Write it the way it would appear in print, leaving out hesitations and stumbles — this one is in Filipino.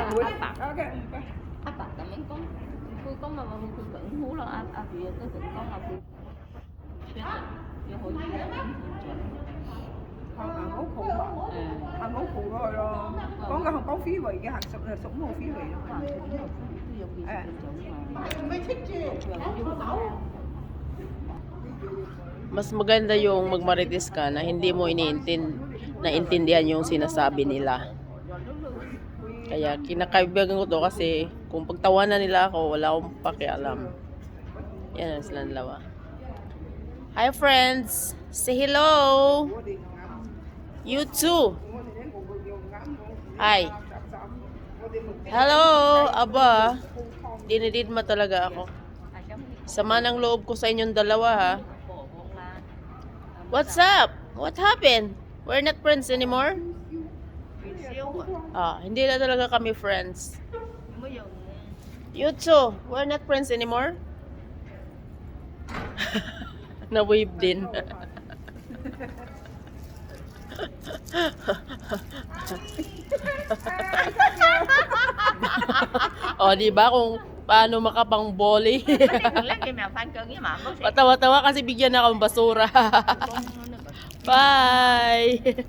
Apa temen con con mà cứ cẩn hú là việc cái tự con là việc chuyện giờ hồi Hàng ngũ phụ mà. Hàng ngũ phụ rồi rồi. Có cái không có phí vị, cái hàng sủng là sủng một phí vị đó. May thích chứ. Mas maganda yung magmarites ka na hindi mo naintindihan yung sinasabi nila. Kaya kinakaibigan ko to kasi kung pagtawanan nila ako, wala akong pakialam. Yan ang silang dalawa. Hi friends! Say hello! You too! Hi! Hello! Aba! Dinididma talaga ako. Sama ng loob ko sa inyong dalawa ha. What's up? What happened? We're not friends anymore? Hindi na talaga kami friends. You too. We're not friends anymore? Na-wave din. Di ba kung paano makapang volley? Patawa-tawa kasi bigyan akong basura. Bye!